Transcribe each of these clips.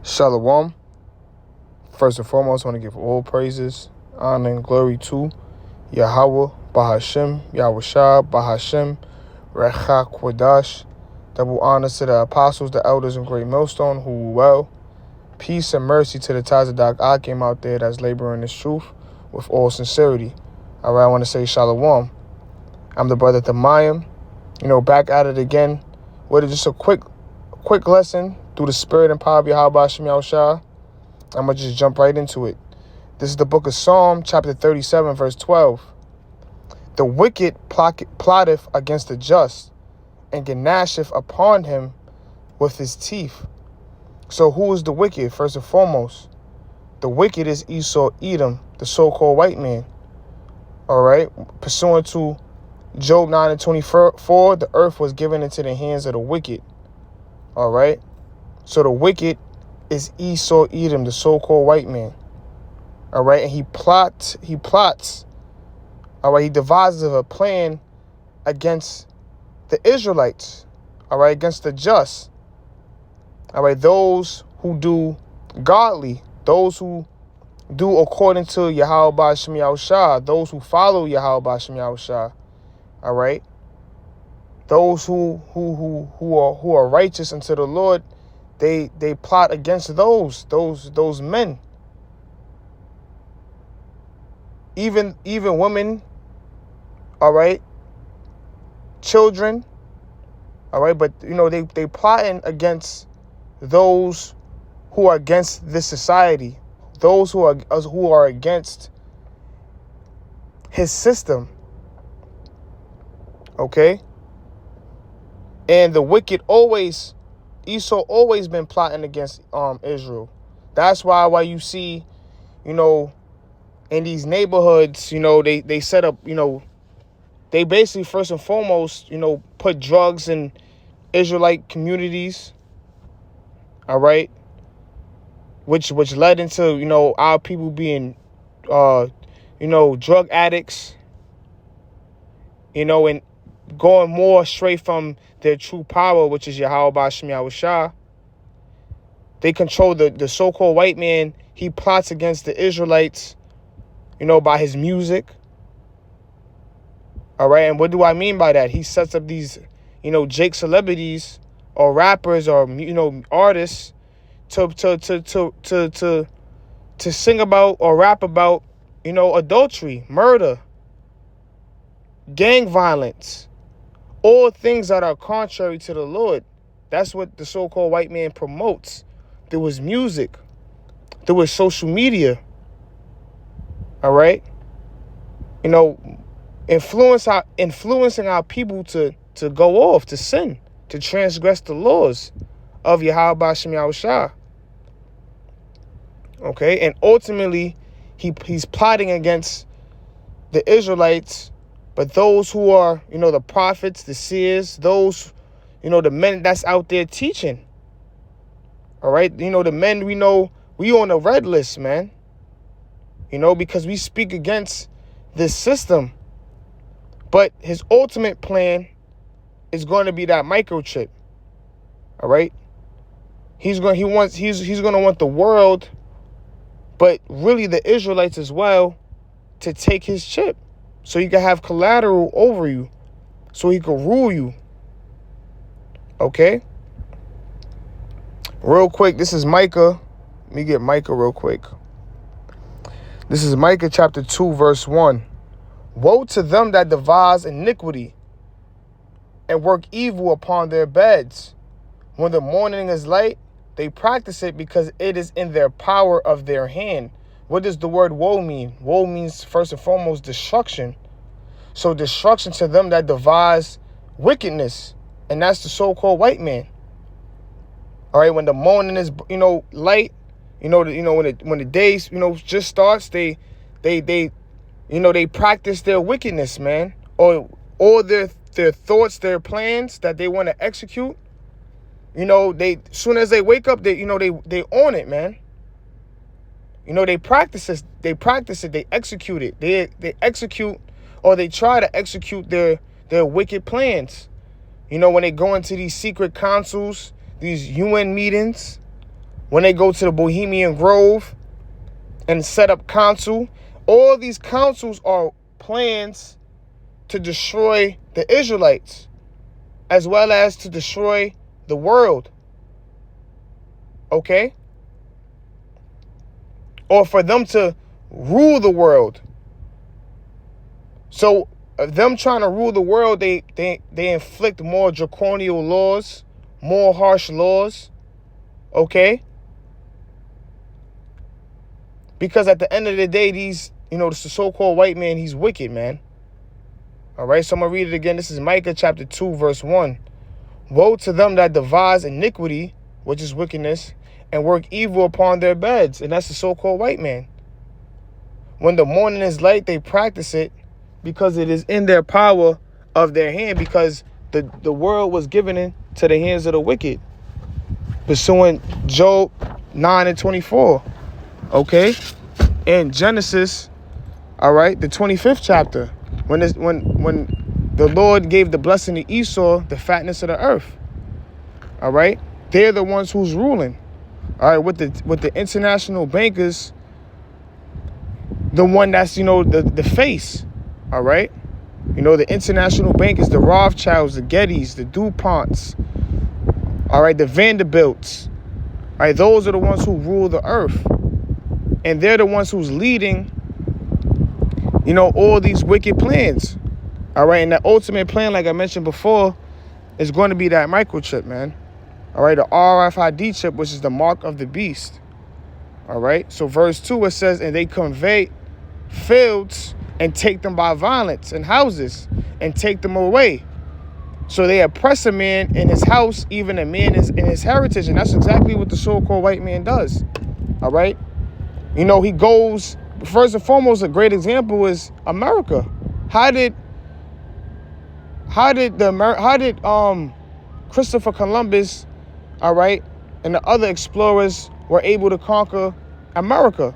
Shalom. First and foremost, I want to give all praises, honor, and glory to Yahweh, Bahashem, Yahweh Shah, Bahashem, Recha Kwadash. Double honors to the apostles, the elders, and great millstone who well. Peace and mercy to the Tazadak I came out there that's laboring this truth with all sincerity. All right, I want to say Shalom. I'm the brother Thamayim, back at it again with just a quick lesson through the spirit and power of Yahweh Shem Yahweh Shah. I'm going to just jump right into it. This is the book of Psalm, chapter 37, verse 12. The wicked plotteth against the just, and gnasheth upon him with his teeth. So who is the wicked, first and foremost? The wicked is Esau Edom, the so-called white man. All right? Pursuant to Job 9 and 24, the earth was given into the hands of the wicked. All right? So the wicked is Esau Edom, the so-called white man. All right? And he plots. All right? He devises a plan against the Israelites. All right? Against the just. All right? Those who do godly. Those who do according to Yahweh Ba'ashem Yahweh Shah. Those who follow Yahweh Ba'ashem Yahweh Shah. All right? Those who are righteous unto the Lord, they plot against those men. Even women, all right, children, all right, but they plotting against those who are against this society, those who are against his system. Okay? And the wicked Esau always been plotting against Israel. That's why you see, in these neighborhoods, they set up, they basically first and foremost, put drugs in Israelite communities. All right. Which led into, our people being, drug addicts, and going more straight from their true power, which is Yahweh Ba'ashem Yahweh Shah. They control the so-called white man. He plots against the Israelites, by his music. All right, and what do I mean by that? He sets up these, Jake celebrities or rappers or artists to sing about or rap about, adultery, murder, gang violence, all things that are contrary to the Lord. That's what the so-called white man promotes. There was music. There was social media. All right? Influencing our people to go off, to sin, to transgress the laws of Yahweh Ba'ashem Yahweh Shah. Okay? And ultimately, he's plotting against the Israelites. But those who are, the prophets, the seers, those, the men that's out there teaching. All right. The men we on the red list, man. Because we speak against this system. But his ultimate plan is going to be that microchip. All right. He's going to want the world, but really the Israelites as well, to take his chip. So he can have collateral over you. So he can rule you. Okay? Real quick, this is Micah. Let me get Micah real quick. This is Micah chapter 2, verse 1. Woe to them that devise iniquity and work evil upon their beds. When the morning is light, they practice it because it is in their power of their hand. What does the word woe mean? Woe means, first and foremost, destruction. So destruction to them that devise wickedness. And that's the so-called white man. All right, when the morning is, light, when the day, just starts, they practice their wickedness, man. Or all their thoughts, their plans that they want to execute. As soon as they wake up, they own it, man. They practice it, they execute it. They execute, or they try to execute their wicked plans. When they go into these secret councils, these UN meetings, when they go to the Bohemian Grove and set up council. All these councils are plans to destroy the Israelites, as well as to destroy the world. Okay? Or for them to rule the world. So them trying to rule the world, they inflict more draconian laws, more harsh laws. Okay? Because at the end of the day, these, the so-called white man, he's wicked, man. All right, so I'm going to read it again. This is Micah chapter 2, verse 1. Woe to them that devise iniquity, which is wickedness, and work evil upon their beds. And that's the so-called white man. When the morning is light, they practice it because it is in their power of their hand, because the world was given into the hands of the wicked. Pursuing Job 9 and 24. Okay? In Genesis, all right, the 25th chapter, when the Lord gave the blessing to Esau, the fatness of the earth. All right? They're the ones who's ruling. All right, with the international bankers, the one that's, the face. All right? The international bankers, the Rothschilds, the Gettys, the DuPonts, all right, the Vanderbilts. All right, those are the ones who rule the earth. And they're the ones who's leading, all these wicked plans. All right, and the ultimate plan, like I mentioned before, is going to be that microchip, man. All right, the RFID chip, which is the mark of the beast. All right, so verse 2, it says, and they convey fields and take them by violence, and houses and take them away. So they oppress a man in his house, even a man is in his heritage. And that's exactly what the so-called white man does. All right. He goes, first and foremost, a great example is America. How did Christopher Columbus, all right, and the other explorers were able to conquer America?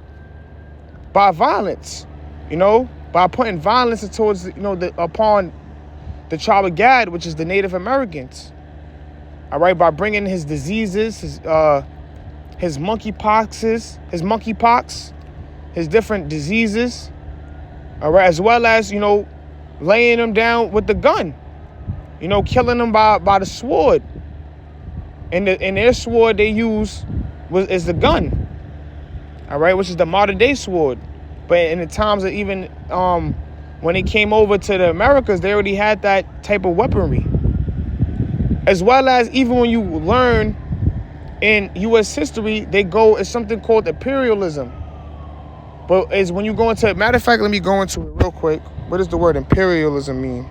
By violence, by putting violence towards, upon the tribe of Gad, which is the Native Americans. All right, by bringing his diseases, his monkeypox, his different diseases, all right, as well as, laying them down with the gun, killing them by the sword. And their sword they use is the gun, all right, which is the modern day sword. But in the times of even when they came over to the Americas, they already had that type of weaponry. As well as even when you learn in U.S. history, it's something called imperialism. But is when you go into it, matter of fact, let me go into it real quick. What does the word imperialism mean?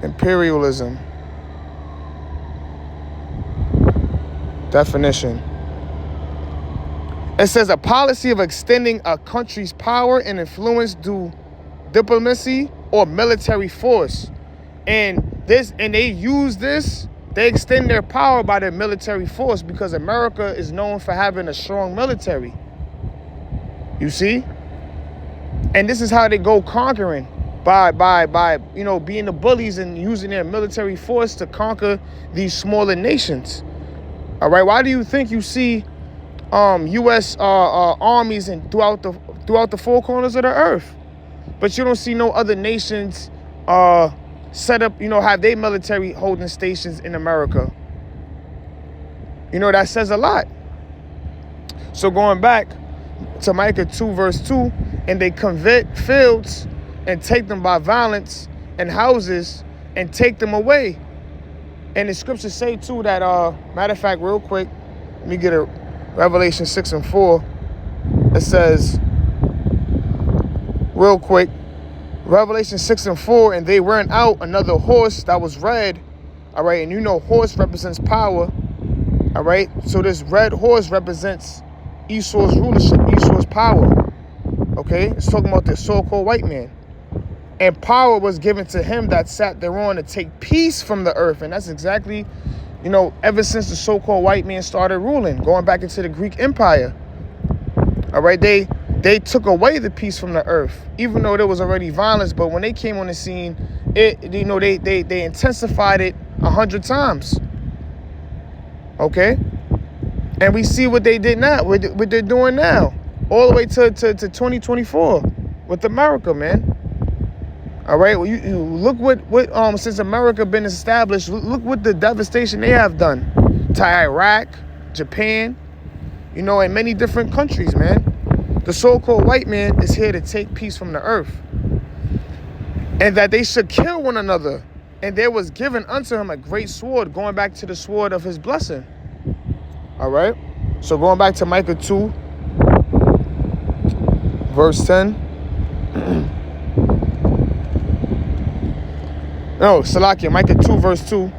Imperialism. Definition. It says a policy of extending a country's power and influence through diplomacy or military force. And they use this, they extend their power by their military force, because America is known for having a strong military. You see? And this is how they go conquering, by being the bullies and using their military force to conquer these smaller nations. All right, why do you think you see U.S. armies throughout the four corners of the earth, but you don't see no other nations set up, have their military holding stations in America? That says a lot. So going back to Micah 2 verse 2, and they convert fields and take them by violence, and houses and take them away. And the scriptures say too that, matter of fact, real quick, let me get a Revelation 6 and 4. It says, real quick, Revelation 6 and 4, and they ran out another horse that was red. All right, and horse represents power. All right, so this red horse represents Esau's rulership, Esau's power. Okay, it's talking about the so-called white man. And power was given to him that sat thereon to take peace from the earth. And that's exactly, ever since the so-called white man started ruling, going back into the Greek Empire. All right, they took away the peace from the earth, even though there was already violence. But when they came on the scene, they intensified it 100 times. Okay? And we see what they did now, what they're doing now, all the way to 2024 with America, man. All right, well, you look what since America been established, look what the devastation they have done to Iraq, Japan, and many different countries, man. The so-called white man is here to take peace from the earth, and that they should kill one another. And there was given unto him a great sword, going back to the sword of his blessing. All right, so going back to Micah 2, verse 10. No, Salakia, Micah 2, verse 2.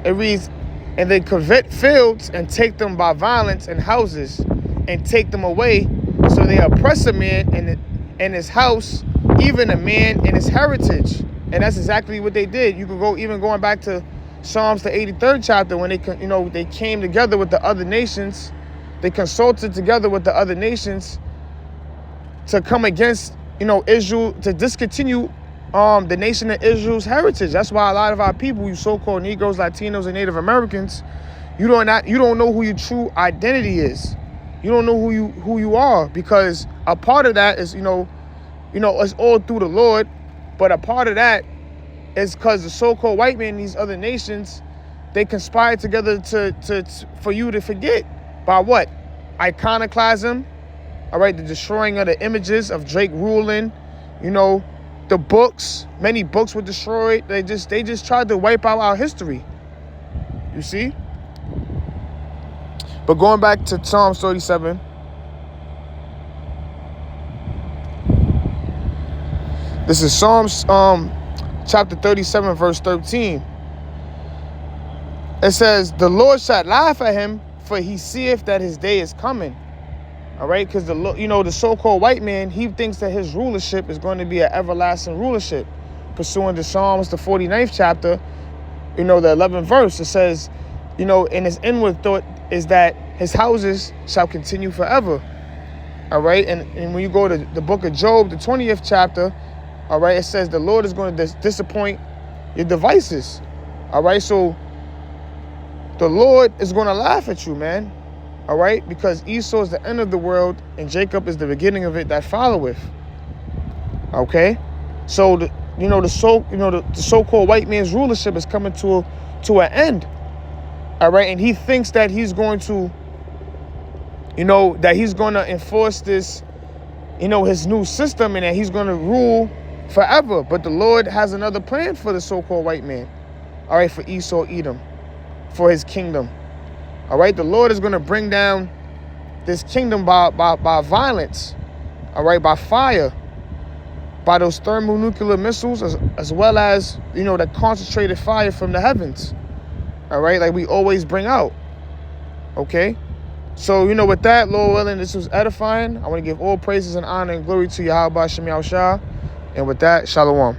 It reads, and they covet fields and take them by violence, and houses and take them away. So they oppress a man in his house, even a man in his heritage. And that's exactly what they did. You could go even going back to Psalms, the 83rd chapter, when they came together with the other nations. They consulted together with the other nations to come against, Israel, to discontinue the nation of Israel's heritage. That's why a lot of our people, you so-called Negroes, Latinos, and Native Americans, you don't know who your true identity is. You don't know who you are, because a part of that is, it's all through the Lord, but a part of that is because the so-called white man in these other nations, they conspired together for you to forget. By what? Iconoclasm, all right, the destroying of the images of Drake ruling, the books, many books were destroyed. They just tried to wipe out our history. You see? But going back to Psalms 37. This is Psalms chapter 37, verse 13. It says, the Lord shall laugh at him, for he seeth that his day is coming. All right, because the so-called white man, he thinks that his rulership is going to be an everlasting rulership. Pursuing the Psalms, the 49th chapter, the 11th verse, it says, and his inward thought is that his houses shall continue forever. All right, and when you go to the book of Job, the 20th chapter, all right, it says the Lord is going to disappoint your devices. All right, so the Lord is going to laugh at you, man. All right, because Esau is the end of the world and Jacob is the beginning of it that followeth. Okay, so the so-called white man's rulership is coming to an end. All right, and he thinks that he's going to, that he's going to enforce this, his new system, and that he's going to rule forever. But the Lord has another plan for the so-called white man. All right, for Esau, Edom, for his kingdom. All right, the Lord is going to bring down this kingdom by violence. All right, by fire, by those thermonuclear missiles, as well as, the concentrated fire from the heavens. All right, like we always bring out. Okay, so, with that, Lord willing, this was edifying. I want to give all praises and honor and glory to Yahweh Shem Yahushua. And with that, Shalom.